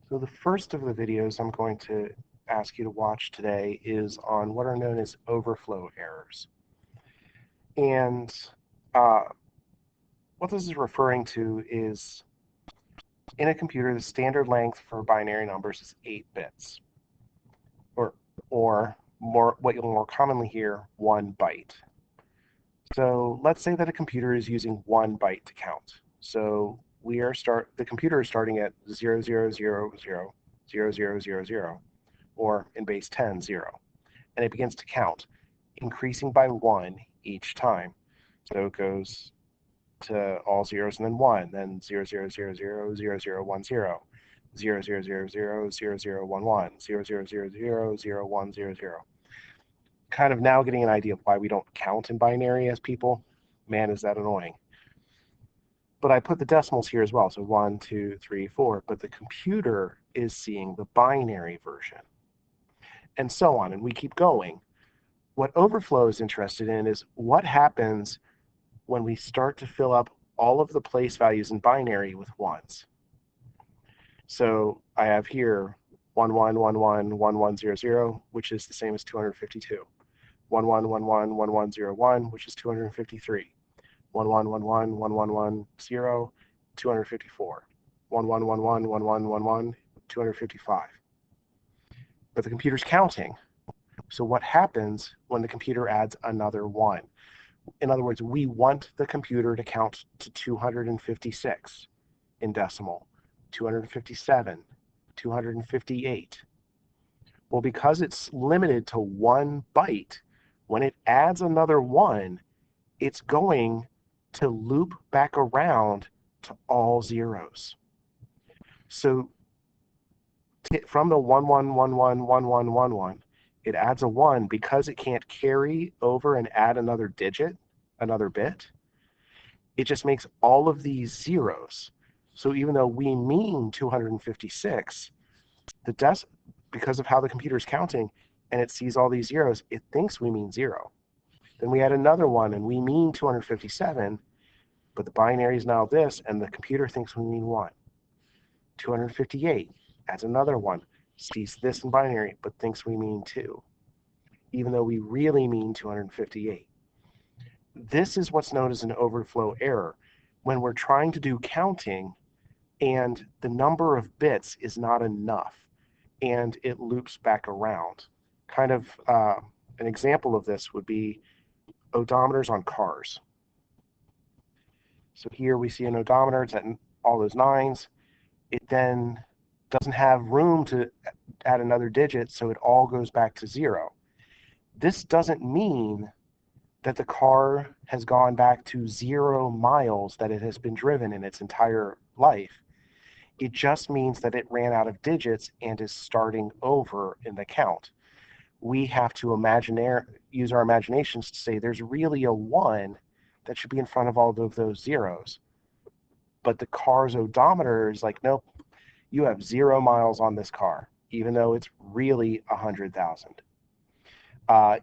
So the first of the videos I'm going to ask you to watch today is on what are known as overflow errors. And uh, what this is referring to is in a computer, the standard length for binary numbers is 8 bits, or more, what you'll more commonly hear, 1 byte. So let's say that a computer is using 1 byte to count. So the computer is starting at 00000000, or in base 10, 0. And it begins to count, increasing by 1 each time. So it goes to all zeros and then 1, then 00000010, 00000011, 00000100. Kind of now getting an idea of why we don't count in binary as people. Man, is that annoying. But I put the decimals here as well, so 1, 2, 3, 4, but the computer is seeing the binary version, and so on, and we keep going. What Overflow is interested in is what happens when we start to fill up all of the place values in binary with ones. So I have here 11111100, which is the same as 252. 11111101, which is 253. 11111110, 254. 11111111, 255. But the computer's counting. So what happens when the computer adds another 1? In other words, we want the computer to count to 256 in decimal, 257, 258. Well, because it's limited to 1 byte, when it adds another 1, it's going to loop back around to all zeros. So from the 11111111, it adds a 1 because it can't carry over and add another digit, another bit. It just makes all of these zeros. So even though we mean 256, because of how the computer is counting and it sees all these zeros, it thinks we mean 0. Then we add another 1 and we mean 257, but the binary is now this and the computer thinks we mean 1. 258 adds another 1, sees this in binary, but thinks we mean 2, even though we really mean 258. This is what's known as an overflow error, when we're trying to do counting and the number of bits is not enough and it loops back around. Kind of an example of this would be odometers on cars. So here we see an odometer, it's at all those 9s. It then doesn't have room to add another digit, so it all goes back to 0. This doesn't mean that the car has gone back to 0 miles that it has been driven in its entire life. It just means that it ran out of digits and is starting over in the count. We have to use our imaginations to say there's really a 1 that should be in front of all of those zeros. But the car's odometer is like, nope, you have 0 miles on this car, even though it's really 100,000.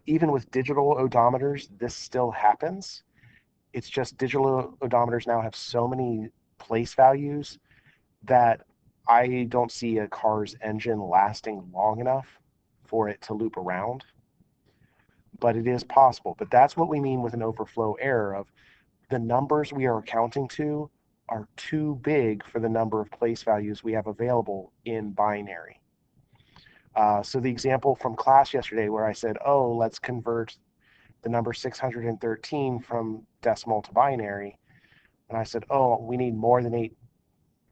Even with digital odometers, this still happens. It's just digital odometers now have so many place values that I don't see a car's engine lasting long enough for it to loop around. But it is possible. But that's what we mean with an overflow error of the numbers we are counting to are too big for the number of place values we have available in binary. So the example from class yesterday where I said, oh, let's convert the number 613 from decimal to binary, and I said, oh, we need more than 8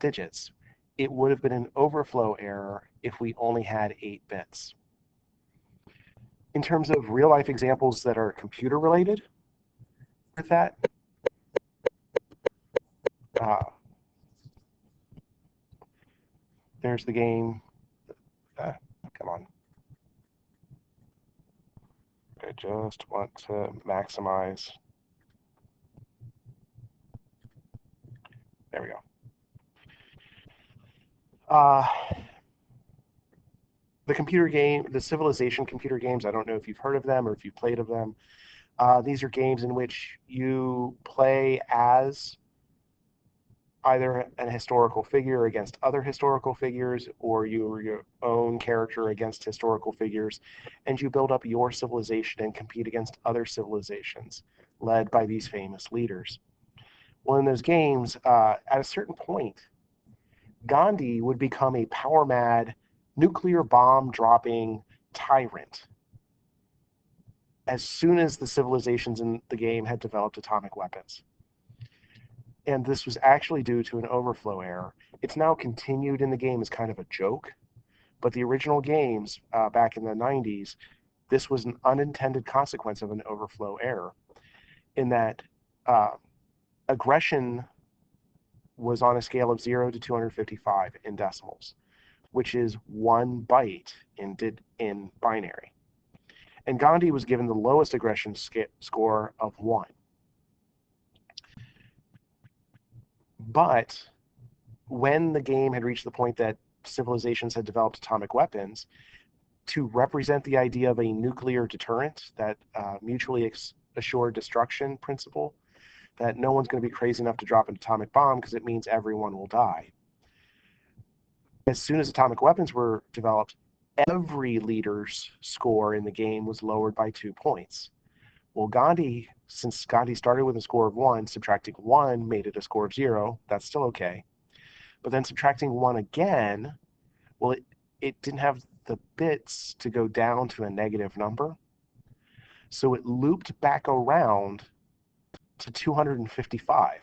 digits. It would have been an overflow error if we only had 8 bits. In terms of real-life examples that are computer-related with that, there's the game. Come on. I just want to maximize. There we go. The computer game, the Civilization computer games, I don't know if you've heard of them or if you've played of them. These are games in which you play as either an historical figure against other historical figures, or your own character against historical figures, and you build up your civilization and compete against other civilizations led by these famous leaders. Well, in those games, at a certain point, Gandhi would become a power mad, nuclear bomb dropping tyrant as soon as the civilizations in the game had developed atomic weapons. And this was actually due to an overflow error. It's now continued in the game as kind of a joke, but the original games back in the 90s, this was an unintended consequence of an overflow error, in that uh, aggression was on a scale of 0 to 255 in decimals, which is 1 byte in binary. And Gandhi was given the lowest aggression score of 1. But when the game had reached the point that civilizations had developed atomic weapons, to represent the idea of a nuclear deterrent, that mutually assured destruction principle, that no one's going to be crazy enough to drop an atomic bomb because it means everyone will die. As soon as atomic weapons were developed, every leader's score in the game was lowered by 2 points. Well, Gandhi, since Gandhi started with a score of 1, subtracting 1 made it a score of 0. That's still okay. But then subtracting 1 again, well, it didn't have the bits to go down to a negative number. So it looped back around to 255.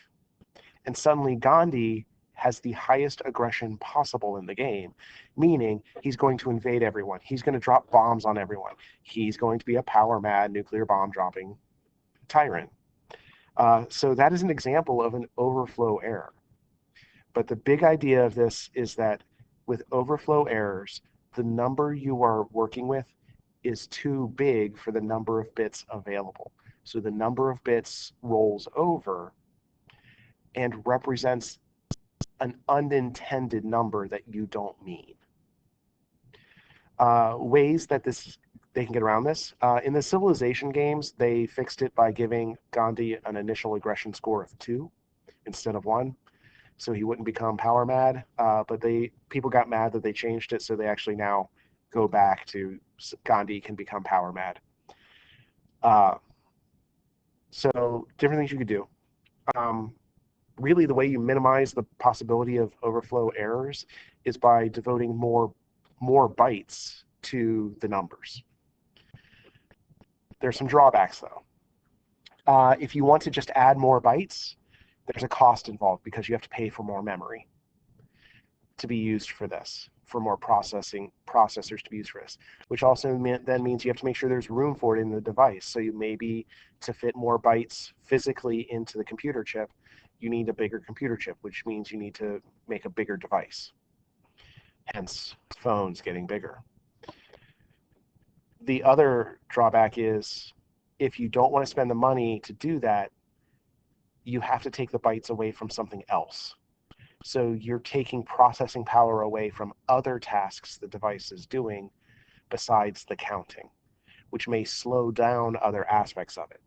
And suddenly Gandhi has the highest aggression possible in the game, meaning he's going to invade everyone. He's going to drop bombs on everyone. He's going to be a power mad nuclear bomb dropping tyrant. So that is an example of an overflow error. But the big idea of this is that with overflow errors, the number you are working with is too big for the number of bits available. So the number of bits rolls over and represents an unintended number that you don't mean. Ways that they can get around this. In the Civilization games, they fixed it by giving Gandhi an initial aggression score of 2 instead of 1, so he wouldn't become power mad. But people got mad that they changed it, so they actually now go back to Gandhi can become power mad. So different things you could do. Really, the way you minimize the possibility of overflow errors is by devoting more bytes to the numbers. There's some drawbacks, though. If you want to just add more bytes, there's a cost involved because you have to pay for more memory to be used for this, for more processors to be used for this, which also then means you have to make sure there's room for it in the device. So you maybe to fit more bytes physically into the computer chip, you need a bigger computer chip, which means you need to make a bigger device. Hence, phones getting bigger. The other drawback is if you don't want to spend the money to do that, you have to take the bytes away from something else. So you're taking processing power away from other tasks the device is doing besides the counting, which may slow down other aspects of it.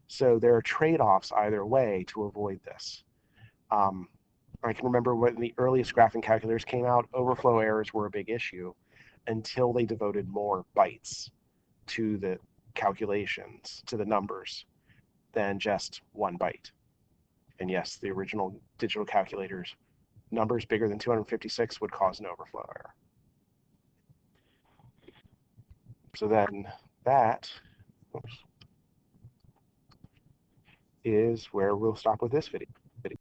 So there are trade-offs either way to avoid this. I can remember when the earliest graphing calculators came out, overflow errors were a big issue until they devoted more bytes to the calculations, to the numbers, than just 1 byte. And yes, the original digital calculators, numbers bigger than 256 would cause an overflow error. So then that is where we'll stop with this video.